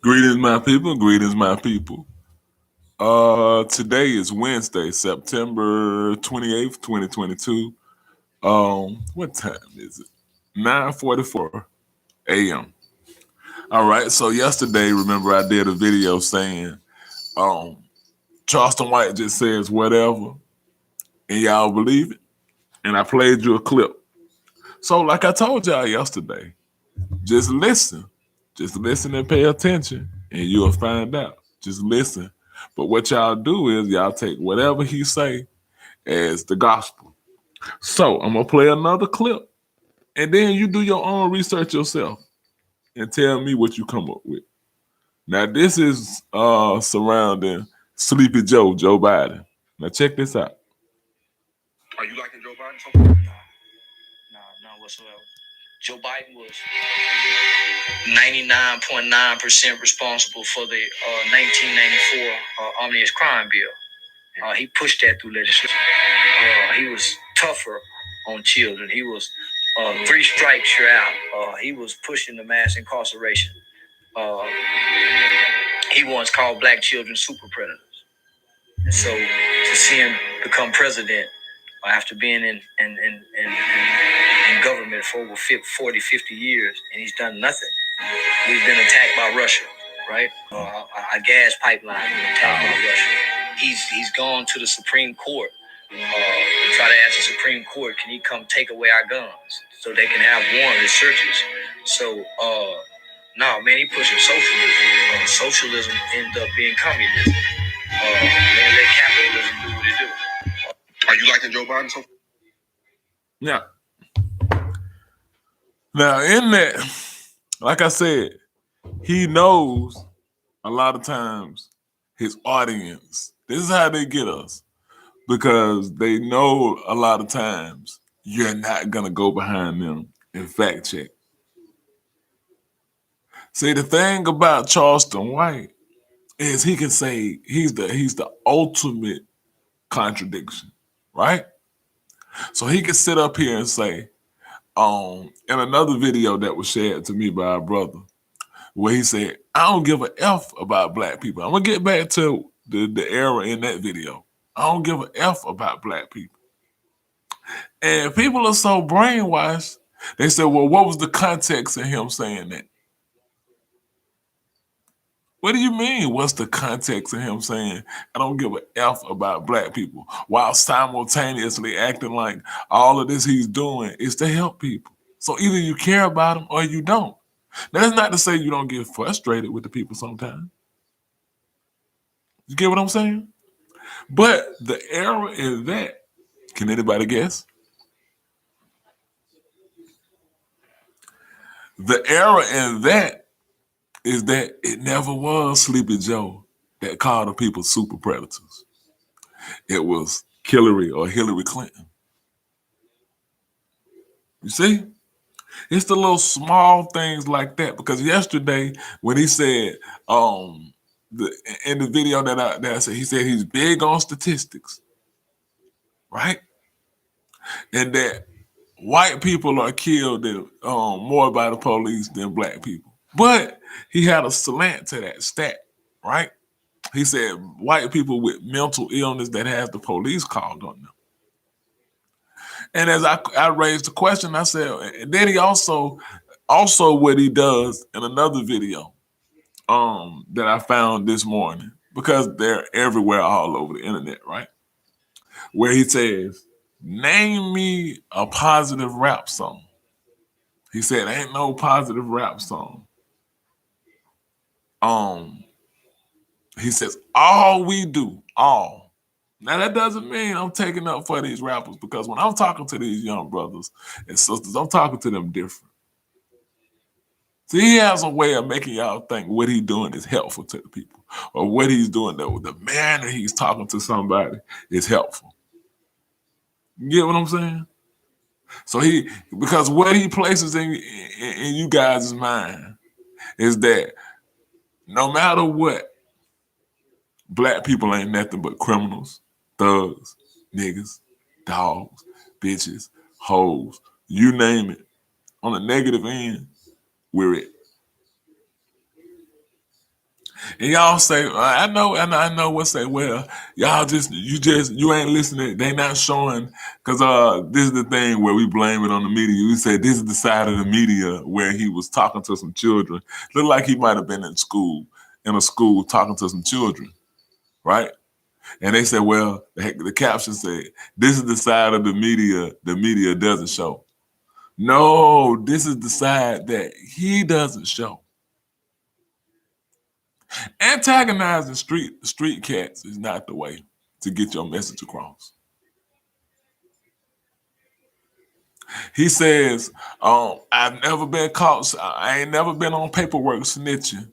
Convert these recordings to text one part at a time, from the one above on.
Greetings, my people. Greetings, my people. Today is Wednesday, September 28th, 2022. What time is it? 9:44 a.m. All right. So yesterday, remember I did a video saying, um, Charleston White just says whatever, and y'all believe it. And I played you a clip. So, like I told y'all yesterday, just listen. Just listen and pay attention, and you'll find out. Just listen. But what y'all do is y'all take whatever he say as the gospel. So I'm gonna play another clip, and then you do your own research yourself and tell me what you come up with. Now this is surrounding Sleepy Joe Biden. Now check this out. Are you liking Joe Biden so far? No, none whatsoever. Joe Biden was 99.9% responsible for the 1994 omnibus crime bill. He pushed that through legislation. He was tougher on children. He was three strikes you're out. He was pushing the mass incarceration. Uh, he once called black children super predators. And so to see him become president after being in government for over 40, 50 years, and he's done nothing. We've been attacked by Russia, right? Our gas pipeline has been attacked by Russia. He's gone to the Supreme Court to try to ask the Supreme Court, can he come take away our guns so they can have warrantless searches? So, no, man, he pushing socialism. Socialism ended up being communism. Man, let capitalism do what it do. Are you liking Joe Biden so far? Yeah. Now, in that, like I said, he knows a lot of times his audience, this is how they get us, because they know a lot of times you're not going to go behind them and fact check. See, the thing about Charleston White is he can say he's the ultimate contradiction, right? So he can sit up here and say, in another video that was shared to me by a brother, where he said, I don't give a F about black people. I'm gonna get back to the era in that video. I don't give a F about black people. And people are so brainwashed, they said, well, what was the context of him saying that? What do you mean? What's the context of him saying, I don't give a F about black people, while simultaneously acting like all of this he's doing is to help people? So either you care about them or you don't. That's not to say you don't get frustrated with the people sometimes. You get what I'm saying? But the error in that, can anybody guess? The error in that is that it never was Sleepy Joe that called the people super predators. It was Hillary Clinton. You see? It's the little small things like that. Because yesterday, when he said, in the video that I said, he said he's big on statistics, right? And that white people are killed more by the police than black people. But he had a slant to that stat, right? He said white people with mental illness that has the police called on them. And as I raised the question, I said, and then he also what he does in another video that I found this morning, because they're everywhere all over the internet, right? Where he says, name me a positive rap song. He said, ain't no positive rap song. He says, all we do, all. Now that doesn't mean I'm taking up for these rappers, because when I'm talking to these young brothers and sisters, I'm talking to them different. See, he has a way of making y'all think what he's doing is helpful to the people, or what he's doing, the manner he's talking to somebody is helpful. You get what I'm saying? So because what he places in you guys' mind is that no matter what, black people ain't nothing but criminals, thugs, niggas, dogs, bitches, hoes, you name it. On the negative end, we're it. And y'all say, I know what say, well, you ain't listening. They not showing, because this is the thing where we blame it on the media. We say this is the side of the media where he was talking to some children. Looked like he might have been in a school talking to some children, right? And they said, well, the caption said, this is the side of the media doesn't show. No, this is the side that he doesn't show. Antagonizing street cats is not the way to get your message across. He says, I've never been caught. I ain't never been on paperwork snitching.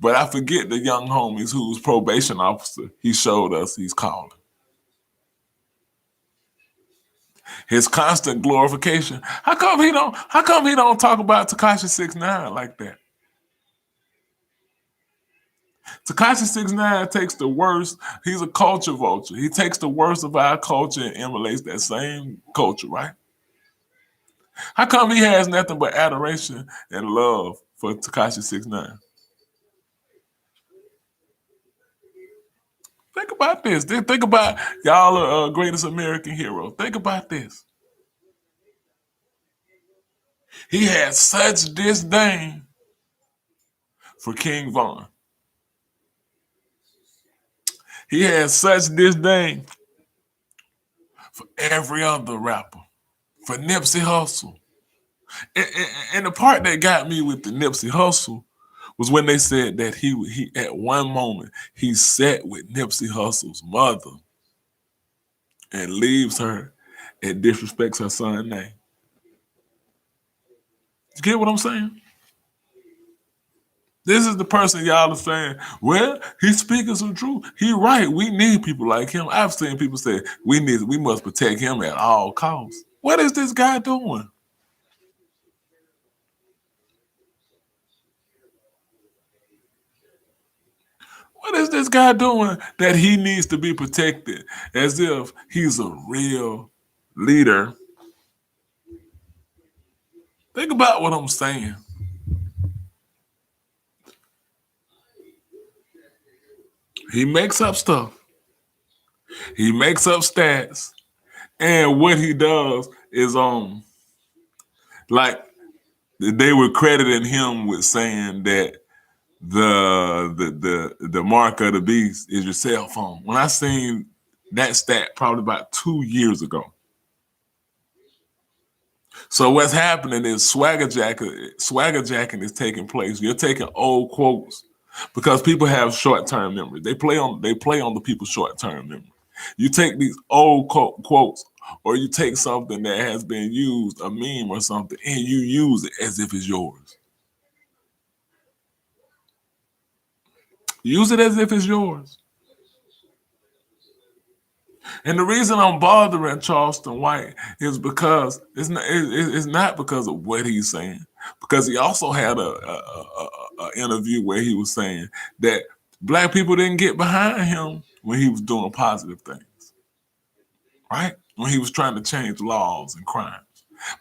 But I forget the young homies whose probation officer he showed us he's calling. His constant glorification. How come he don't talk about Tekashi 6ix9ine like that? Tekashi 6ix9ine takes the worst. He's a culture vulture. He takes the worst of our culture and emulates that same culture, right? How come he has nothing but adoration and love for Tekashi 6ix9ine? Think about this. Think about y'all are greatest American hero. Think about this. He had such disdain for King Von. He had such disdain for every other rapper, for Nipsey Hussle. And the part that got me with the Nipsey Hussle was when they said that he at one moment he sat with Nipsey Hussle's mother and leaves her and disrespects her son's name. You get what I'm saying? This is the person y'all are saying, well, he's speaking some truth. He right. We need people like him. I've seen people say we must protect him at all costs. What is this guy doing? What is this guy doing that he needs to be protected as if he's a real leader? Think about what I'm saying. He makes up stuff. He makes up stats. And what he does is like they were crediting him with saying that the mark of the beast is your cell phone. When I seen that stat probably about 2 years ago. So what's happening is swagger jacking is taking place. You're taking old quotes because people have short-term memory. They play on the people's short-term memory. You take these old quotes, or you take something that has been used, a meme or something, and you use it as if it's yours. Use it as if it's yours. And the reason I'm bothering Charleston White is because it's not because of what he's saying. Because he also had a interview where he was saying that black people didn't get behind him when he was doing positive things, right? When he was trying to change laws and crimes.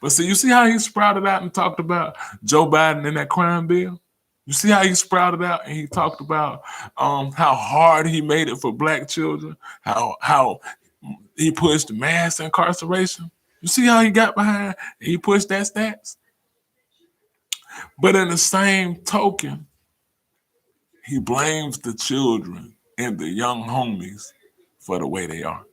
But see, you see how he sprouted out and talked about Joe Biden and that crime bill? You see how he sprouted out and he talked about how hard he made it for black children, how he pushed mass incarceration. You see how he got behind and he pushed that stats? But in the same token, he blames the children and the young homies for the way they are.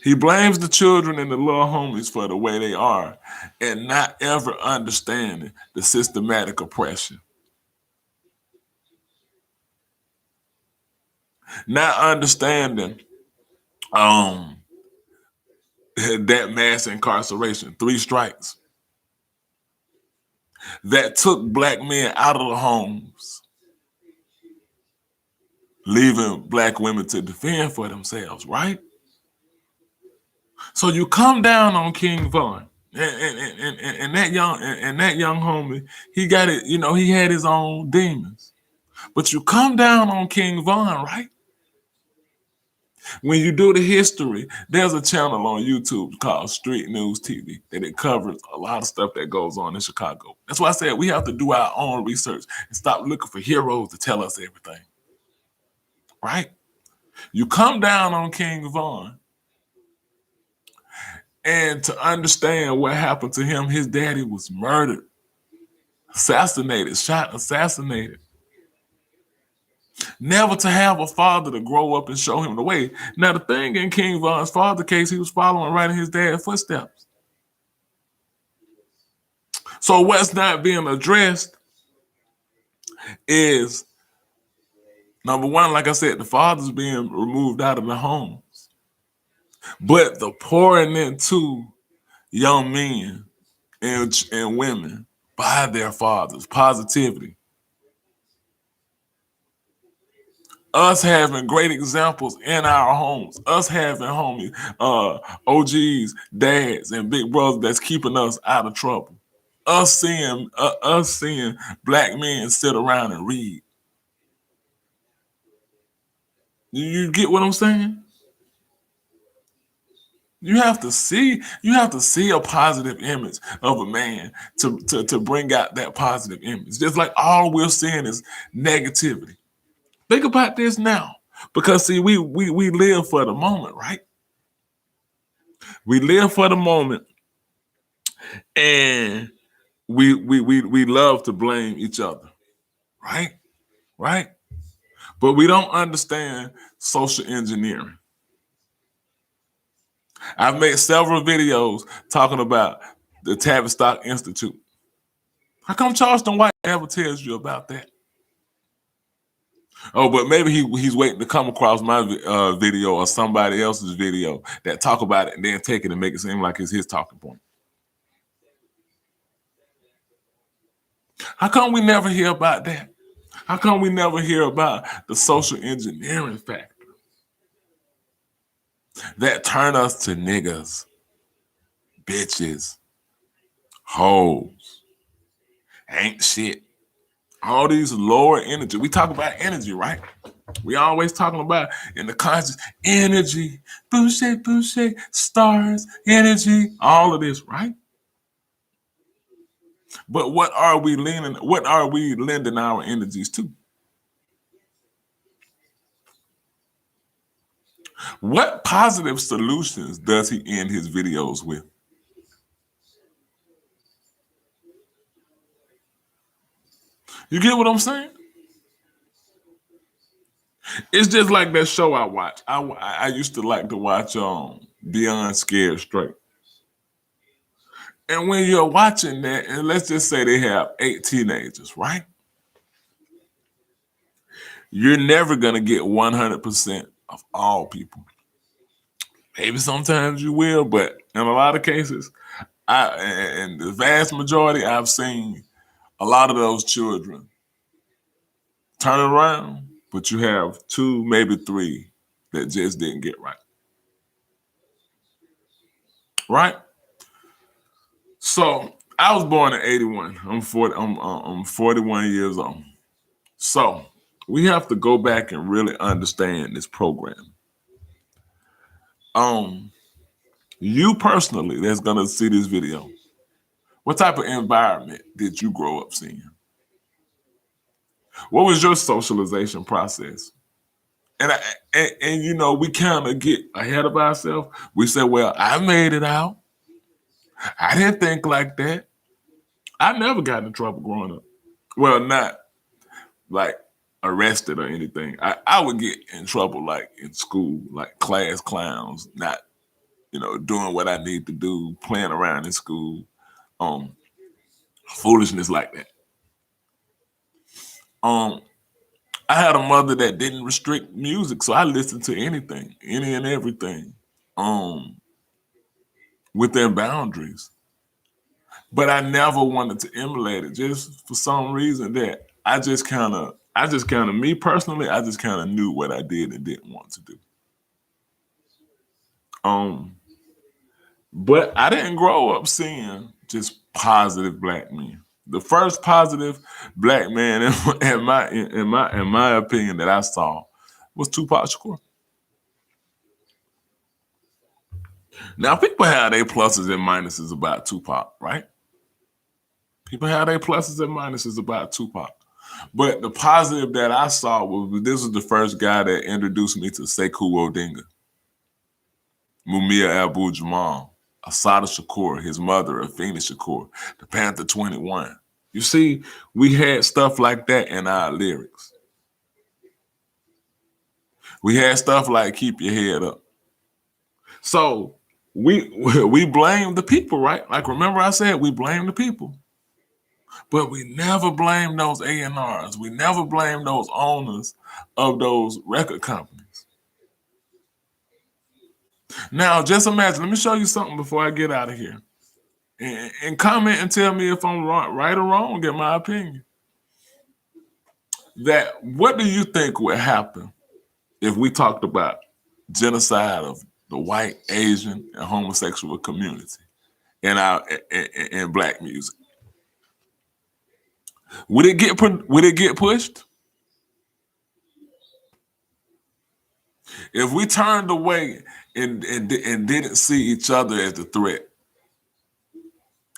He blames the children and the little homies for the way they are and not ever understanding the systematic oppression. Not understanding that mass incarceration, 3 strikes, that took black men out of the homes, leaving black women to defend for themselves, right? So you come down on King Von and that young homie, he got it, he had his own demons. But you come down on King Von, right? When you do the history, there's a channel on YouTube called Street News TV that it covers a lot of stuff that goes on in Chicago. That's why I said we have to do our own research and stop looking for heroes to tell us everything. Right? You come down on King Von, and to understand what happened to him, his daddy was murdered, assassinated, shot, assassinated. Never to have a father to grow up and show him the way. Now, the thing in King Von's father case, he was following right in his dad's footsteps. So what's not being addressed is, number one, like I said, the father's being removed out of the homes. But the pouring into young men and women by their fathers, positivity. Us having great examples in our homes, us having homies, OGs, dads, and big brothers that's keeping us out of trouble. Us seeing black men sit around and read. You get what I'm saying? You have to see a positive image of a man to bring out that positive image. Just like all we're seeing is negativity. Think about this now. Because see, we live for the moment, right? We live for the moment, and we love to blame each other, right? Right? But we don't understand social engineering. I've made several videos talking about the Tavistock Institute. How come Charleston White never tells you about that? Oh, but maybe he's waiting to come across my video or somebody else's video that talk about it and then take it and make it seem like it's his talking point. How come we never hear about that? How come we never hear about the social engineering factor that turn us to niggas, bitches, hoes, ain't shit? All these lower energy. We talk about energy, right? We always talking about in the conscious energy, boucher, stars, energy, all of this, right? But what are we lending our energies to? What positive solutions does he end his videos with? You get what I'm saying? It's just like that show I watch. I used to like to watch Beyond Scared Straight. And when you're watching that, and let's just say they have 8 teenagers, right? You're never gonna get 100% of all people. Maybe sometimes you will, but in a lot of cases, in the vast majority, I've seen a lot of those children turn around, but you have 2, maybe 3 that just didn't get right. Right? So I was born in 81. I'm 41 years old. So we have to go back and really understand this program. You personally that's gonna see this video, what type of environment did you grow up seeing? What was your socialization process? And you know, we kind of get ahead of ourselves. We say, well, I made it out. I didn't think like that. I never got in trouble growing up. Well, not like arrested or anything. I would get in trouble like in school, like class clowns, not, doing what I need to do, playing around in school, foolishness like that. I had a mother that didn't restrict music, so I listened to anything, any and everything, within boundaries. But I never wanted to emulate it, just for some reason that I just kind of, me personally, I just kind of knew what I did and didn't want to do. But I didn't grow up seeing just positive black men. The first positive black man, in my opinion, that I saw was Tupac Shakur. Now, people have their pluses and minuses about Tupac, right? People have their pluses and minuses about Tupac. But the positive that I saw was this was the first guy that introduced me to Sekou Odinga, Mumia Abu-Jamal, Assata Shakur, his mother, Afeni Shakur, the Panther 21. You see, we had stuff like that in our lyrics. We had stuff like keep your head up. So we blame the people, right? Like remember I said we blame the people. But we never blame those A&Rs. We never blame those owners of those record companies. Now, just imagine, let me show you something before I get out of here. And comment and tell me if I'm right or wrong in my opinion. That what do you think would happen if we talked about genocide of the white, Asian, and homosexual community in black music? Would it get pushed? If we turned away and didn't see each other as the threat,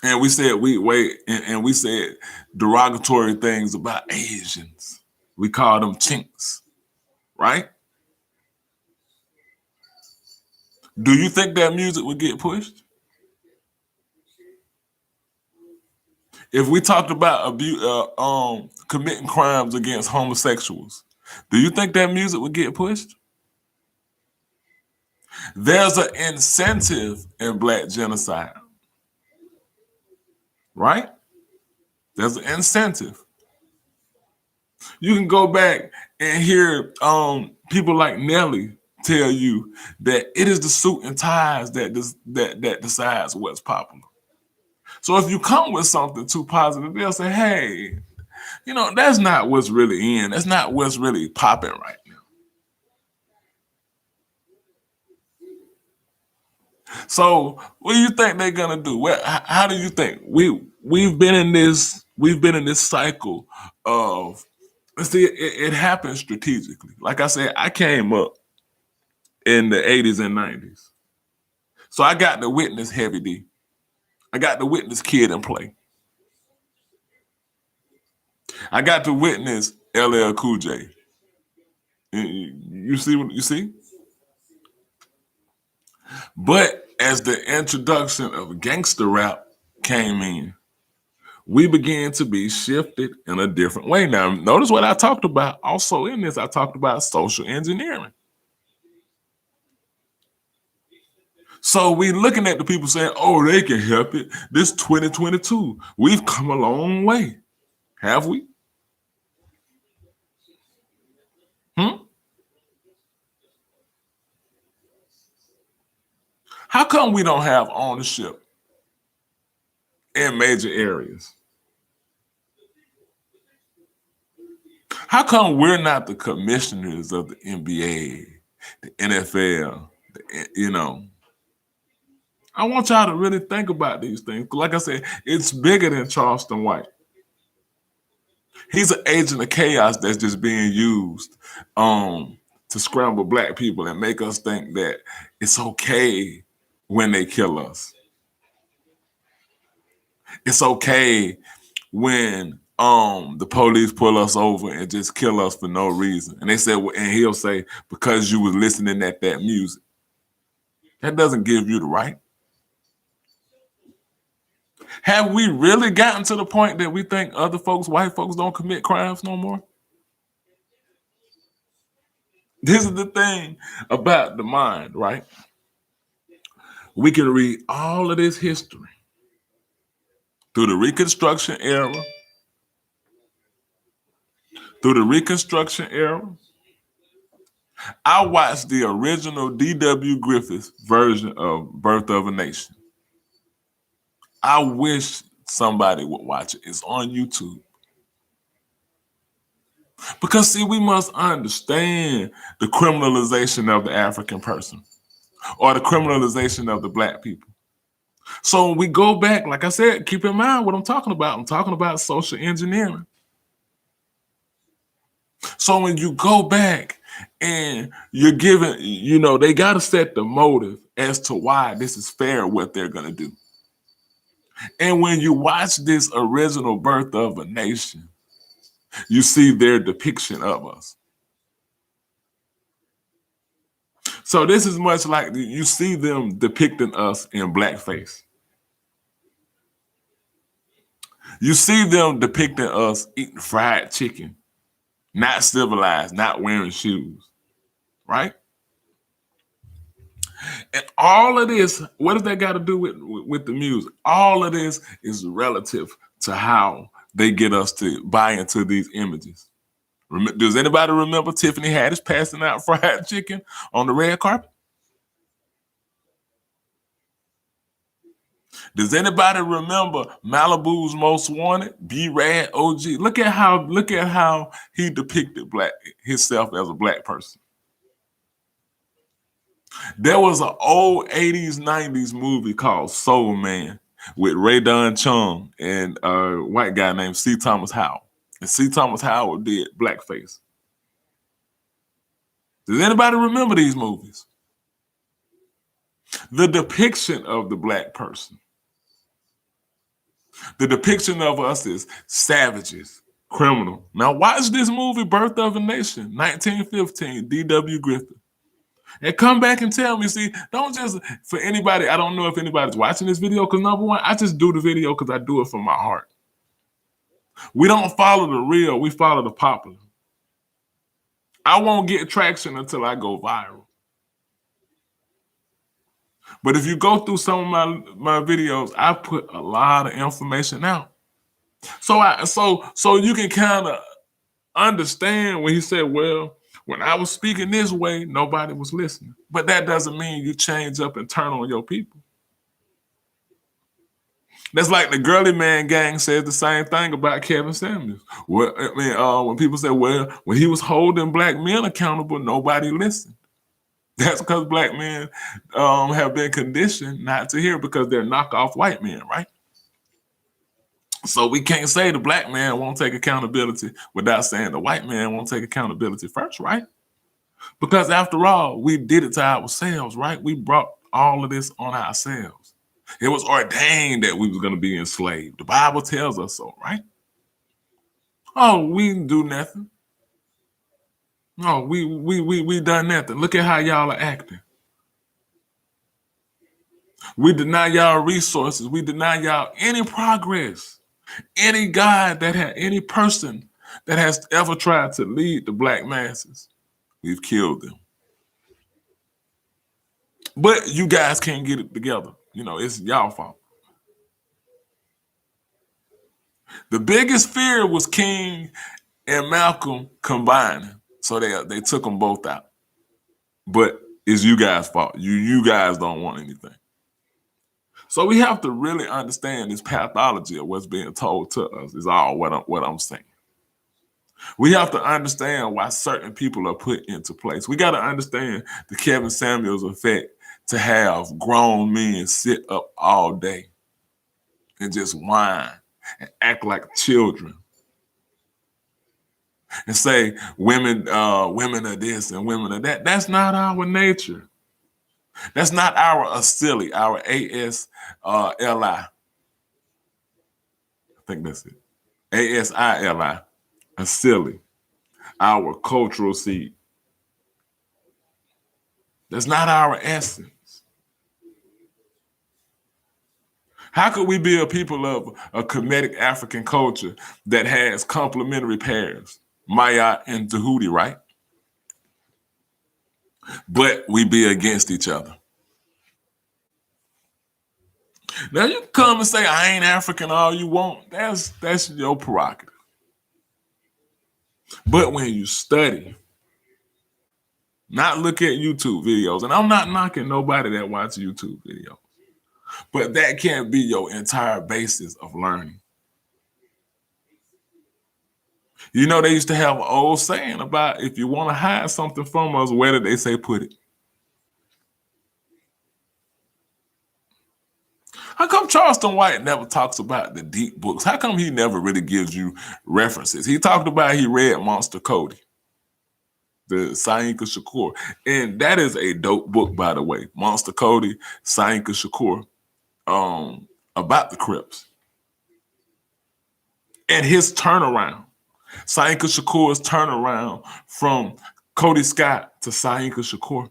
and we said we said derogatory things about Asians, we called them chinks, right? Do you think that music would get pushed? If we talked about committing crimes against homosexuals, do you think that music would get pushed? There's an incentive in black genocide, right? There's an incentive. You can go back and hear people like Nelly tell you that it is the suit and ties that decides what's popular. So if you come with something too positive, they'll say, hey, that's not what's really in. That's not what's really popping right now. So what do you think they're gonna do? How do you think we've been in this cycle of it happens strategically. Like I said, I came up in the 80s and 90s. So I got to witness Heavy D. I got to witness Kid and Play. I got to witness LL Cool J. You see what you see? But as the introduction of gangster rap came in, we began to be shifted in a different way. Now, notice what I talked about also in this. I talked about social engineering. So we looking at the people saying, oh, they can help it. This 2022, we've come a long way. Have we? How come we don't have ownership in major areas? How come we're not the commissioners of the NBA, the NFL, I want y'all to really think about these things. Like I said, it's bigger than Charleston White. He's an agent of chaos that's just being used to scramble black people and make us think that it's okay when they kill us. It's okay when the police pull us over and just kill us for no reason. And they say, and he'll say, because you was listening at that music. That doesn't give you the right. Have we really gotten to the point that we think other folks, white folks, don't commit crimes no more? This is the thing about the mind, right? We can read all of this history through the Reconstruction era, I watched the original D.W. Griffith's version of Birth of a Nation. I wish somebody would watch it. It's on YouTube. Because, see, we must understand the criminalization of the African person or the criminalization of the black people. So when we go back, like I said, keep in mind what I'm talking about. I'm talking about social engineering. So when you go back And you're giving, you know, they got to set the motive as to why this is fair, what they're going to do. And when you watch this original Birth of a Nation, you see their depiction of us. So this is much like you see them depicting us in blackface. You see them depicting us eating fried chicken, not civilized, not wearing shoes, right? And all of this, what does that got to do with the music? All of this is relative to how they get us to buy into these images. Does anybody remember Tiffany Haddish passing out fried chicken on the red carpet? Does anybody remember Malibu's Most Wanted, B-Rad, OG? Look at how he depicted himself as a black person. There was an old 80s, 90s movie called Soul Man with Ray Don Chung and a white guy named C. Thomas Howell. And C. Thomas Howell did blackface. Does anybody remember these movies? The depiction of the black person. The depiction of us is savages, criminal. Now watch this movie, Birth of a Nation, 1915, D.W. Griffith. And come back and tell me, see, don't just, for anybody, I don't know if anybody's watching this video, because number one, I just do the video because I do it from my heart. We don't follow the real, we follow the popular. I won't get traction until I go viral. But if you go through some of my videos, I put a lot of information out. So you can kind of understand when he said, well, when I was speaking this way, nobody was listening. But that doesn't mean you change up and turn on your people. That's like the Girly Man gang says the same thing about Kevin Samuels. Well, I mean, when people say, well, when he was holding black men accountable, nobody listened. That's because black men have been conditioned not to hear because they're knockoff white men, right? So we can't say the black man won't take accountability without saying the white man won't take accountability first, right? Because after all, we did it to ourselves, right? We brought all of this on ourselves. It was ordained that we was going to be enslaved. The Bible tells us so, right? Oh, we didn't do nothing. No, we done nothing. Look at how y'all are acting. We deny y'all resources. We deny y'all any progress. Any God that had any person that has ever tried to lead the black masses, we've killed them. But you guys can't get it together. You know, it's y'all fault. The biggest fear was King and Malcolm combining. So they took them both out. But it's you guys' fault. You guys don't want anything. So we have to really understand this pathology of what's being told to us is all what I'm saying. We have to understand why certain people are put into place. We got to understand the Kevin Samuels effect to have grown men sit up all day and just whine and act like children and say women are this and women are that. That's not our nature. That's not our ASILI, our ASLI. I think that's it. ASILI, ASILI, our cultural seed. That's not our essence. How could we be a people of a Kemetic African culture that has complementary pairs, Maya and Tahuti, right? But we be against each other. Now you can come and say I ain't African all you want. That's your prerogative. But when you study, not look at YouTube videos, and I'm not knocking nobody that watches YouTube videos, but that can't be your entire basis of learning. You know, they used to have an old saying about if you want to hide something from us, where did they say put it? How come Charleston White never talks about the deep books? How come he never really gives you references? He talked about he read Monster Cody. the Sainka Shakur. And that is a dope book, by the way. Monster Cody, Sainka Shakur, about the Crips. And his turnaround. Sainka Shakur's turnaround from Cody Scott to Sainka Shakur.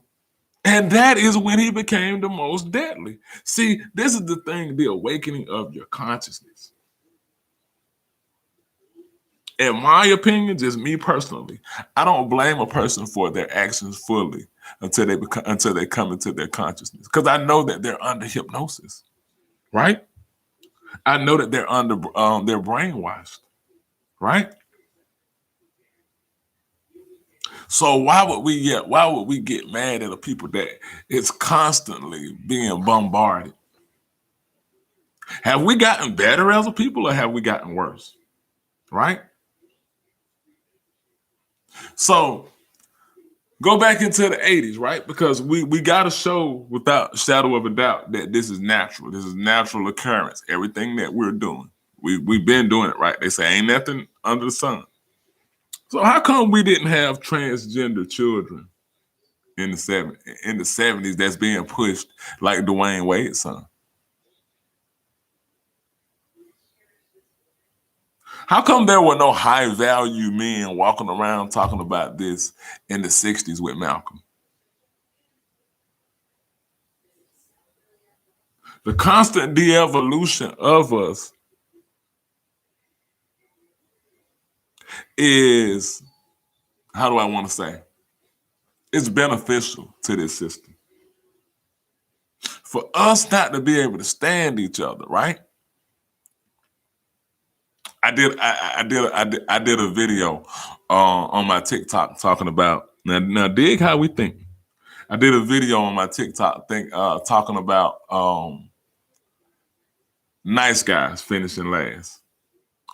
And that is when he became the most deadly. See, this is the thing, the awakening of your consciousness. In my opinion, just me personally, I don't blame a person for their actions fully until they come into their consciousness. Because I know that they're under hypnosis, right? I know that they're brainwashed, right? So why would we get mad at the people that it's constantly being bombarded? Have we gotten better as a people or have we gotten worse? Right? So go back into the 80s, right? Because we got to show without a shadow of a doubt that this is natural. This is natural occurrence. Everything that we're doing, we've been doing it, right? They say ain't nothing under the sun. So how come we didn't have transgender children in the 70s that's being pushed like Dwayne Wade's son? How come there were no high value men walking around talking about this in the 60s with Malcolm? The constant de-evolution of us is, how do I want to say? It's beneficial to this system. For us not to be able to stand each other, right? I did a video on my TikTok talking about now dig how we think. I did a video on my TikTok talking about nice guys finishing last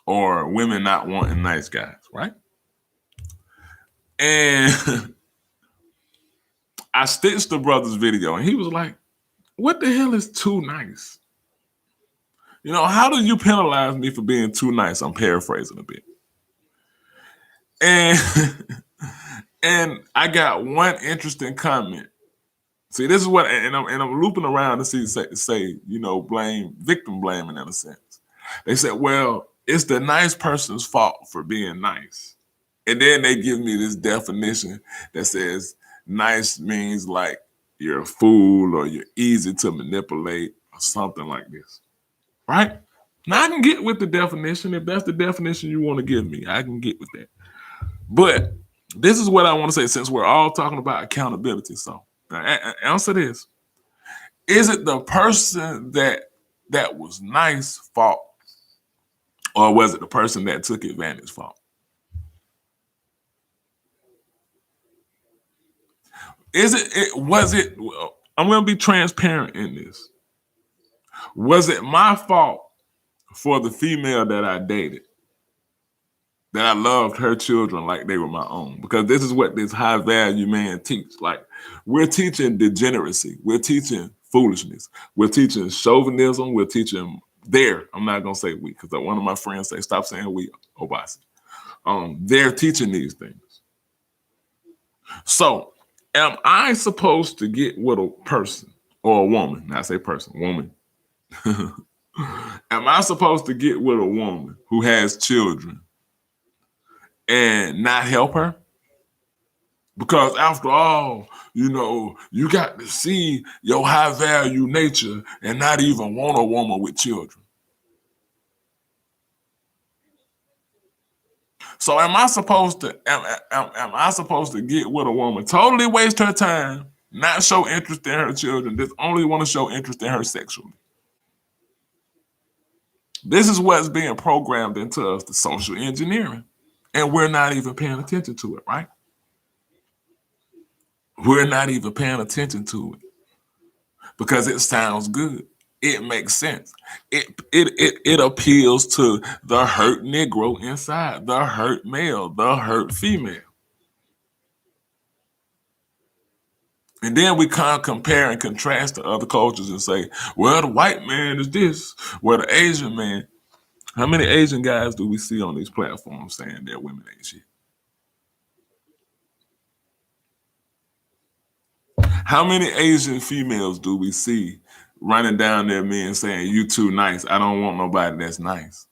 or women not wanting nice guys, right? And I stitched the brother's video and he was like, what the hell is too nice? You know, how do you penalize me for being too nice? I'm paraphrasing a bit. And and I got one interesting comment. See, this is what, and I'm looping around to say, you know, victim blaming in a sense. They said, well, it's the nice person's fault for being nice. And then they give me this definition that says nice means like you're a fool or you're easy to manipulate or something like this. Right? Now I can get with the definition. If that's the definition you want to give me, I can get with that. But this is what I want to say since we're all talking about accountability. So answer this. Is it the person that was nice fault? Or was it the person that took advantage fault? I'm going to be transparent in this. Was it my fault for the female that I dated, that I loved her children like they were my own? Because this is what this high value man teach. Like, we're teaching degeneracy. We're teaching foolishness. We're teaching chauvinism. We're teaching I'm not going to say we, because one of my friends say, stop saying we, Obasi. They're teaching these things. So am I supposed to get with a person or a woman? Not say person, woman. Am I supposed to get with a woman who has children and not help her? Because after all, you know, you got to see your high value nature and not even want a woman with children. So am I supposed to get with a woman, totally waste her time, not show interest in her children, just only want to show interest in her sexually? This is what's being programmed into us, the social engineering. And we're not even paying attention to it, right? We're not even paying attention to it because it sounds good. It makes sense. It appeals to the hurt Negro inside, the hurt male, the hurt female. And then we can't compare and contrast to other cultures and say, well, the white man is this, well, the Asian man. How many Asian guys do we see on these platforms saying their women ain't shit? How many Asian females do we see running down their men saying, "You too nice. I don't want nobody that's nice"?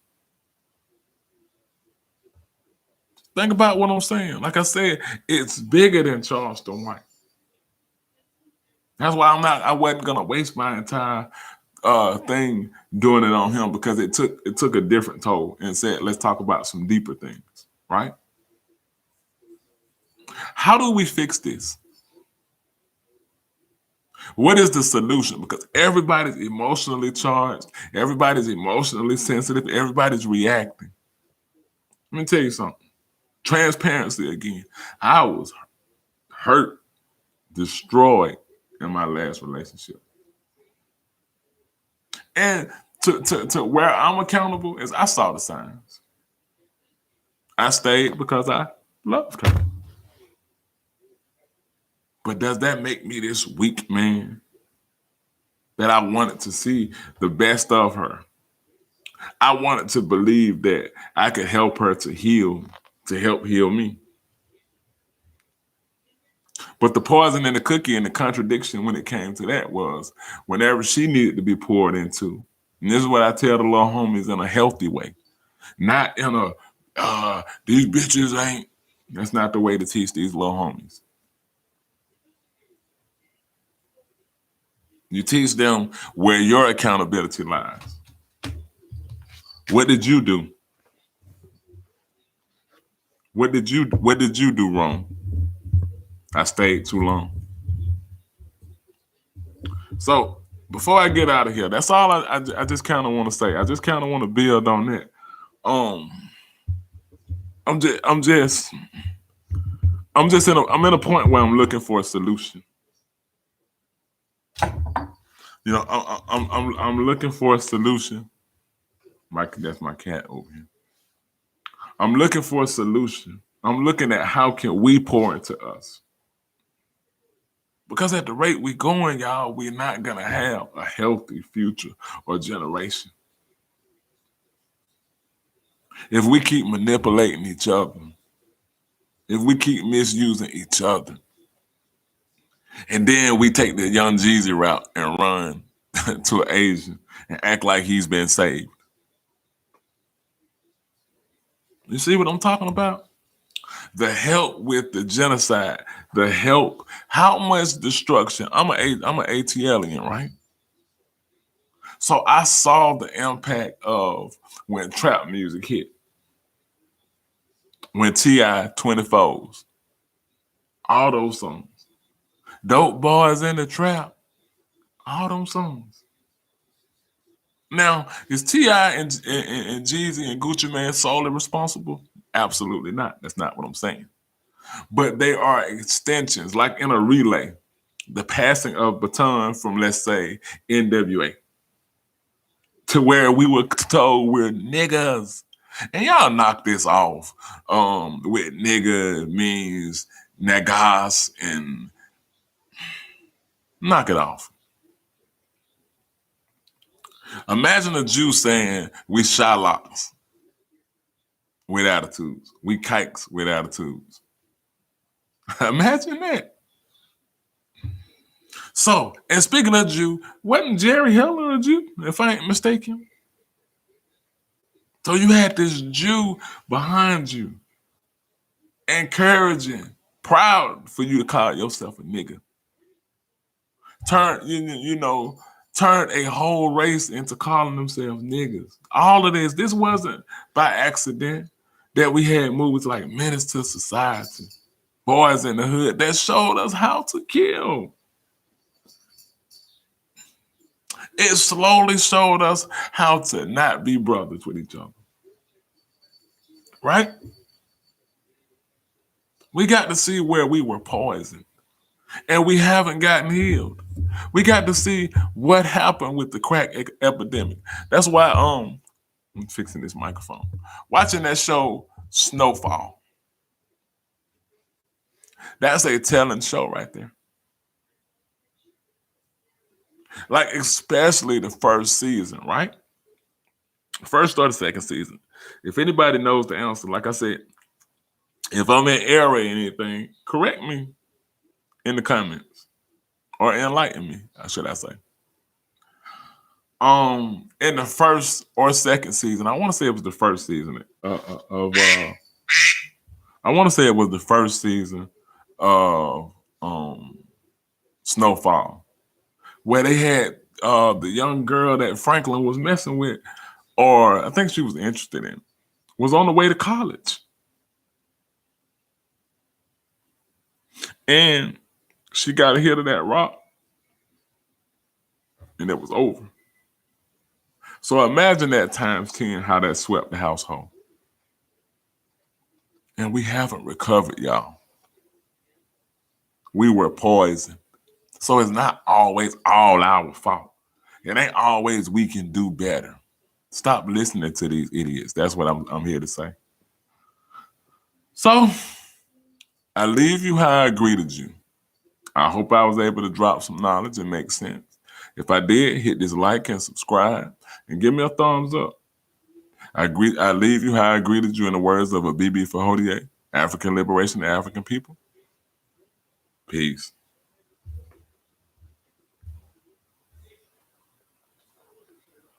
Think about what I'm saying. Like I said, it's bigger than Charleston White. That's why I wasn't gonna waste my entire thing doing it on him, because it took a different toll and said, let's talk about some deeper things, right? How do we fix this? What is the solution? Because everybody's emotionally charged, everybody's emotionally sensitive, everybody's reacting. Let me tell you something. Transparency again. I was hurt, destroyed in my last relationship. And to where I'm accountable is I saw the signs. I stayed because I loved her. But does that make me this weak man that I wanted to see the best of her? I wanted to believe that I could help her to heal, to help heal me. But the poison in the cookie and the contradiction when it came to that was whenever she needed to be poured into, and this is what I tell the little homies in a healthy way, not in a, these bitches ain't. That's not the way to teach these little homies. You teach them where your accountability lies. What did you do? What did you do wrong? I stayed too long. So before I get out of here, that's all I just kind of want to say. I just kind of want to build on that. I'm in a point where I'm looking for a solution. You know, I'm looking for a solution. That's my cat over here. I'm looking for a solution. I'm looking at how can we pour into us. Because at the rate we're going, y'all, we're not gonna have a healthy future or generation. If we keep manipulating each other, if we keep misusing each other, and then we take the Young Jeezy route and run to an Asian and act like he's been saved. You see what I'm talking about? The help with the genocide, the help, how much destruction. I'm an ATLian, right? So I saw the impact of when trap music hit, when T.I. 24s, all those songs. Dope Boys in the Trap, all those songs. Now, is T.I. and Jeezy and Gucci Mane solely responsible? Absolutely not. That's not what I'm saying. But they are extensions, like in a relay, the passing of baton from, let's say, NWA, to where we were told we're niggas. And y'all knock this off with nigga means nagas, and knock it off. Imagine a Jew saying we shallots with attitudes. We kikes with attitudes. Imagine that. So, and speaking of Jew, wasn't Jerry Heller a Jew, if I ain't mistaken? So you had this Jew behind you, encouraging, proud for you to call yourself a nigga. Turn a whole race into calling themselves niggas. All of this wasn't by accident that we had movies like Menace to Society, Boys in the Hood, that showed us how to kill. It slowly showed us how to not be brothers with each other. Right? We got to see where we were poisoned, and we haven't gotten healed. We got to see what happened with the crack epidemic. That's why I'm fixing this microphone. Watching that show Snowfall. That's a telling show right there. Like, especially the first season, right? First or the second season. If anybody knows the answer, like I said, if I'm in error or anything, correct me in the comments. or enlighten me, should I say. In the first or second season, I want to say it was the first season I want to say it was the first season of Snowfall, where they had the young girl that Franklin was messing with, or I think she was interested in, was on the way to college. And she got a hit of that rock, and it was over. So imagine that times 10, how that swept the household. And we haven't recovered, y'all. We were poisoned. So it's not always all our fault. It ain't always we can do better. Stop listening to these idiots. That's what I'm here to say. So I leave you how I greeted you. I hope I was able to drop some knowledge and make sense. If I did, hit this like and subscribe and give me a thumbs up. I leave you how I greeted you in the words of a BB Fahodier, African liberation to African people. Peace.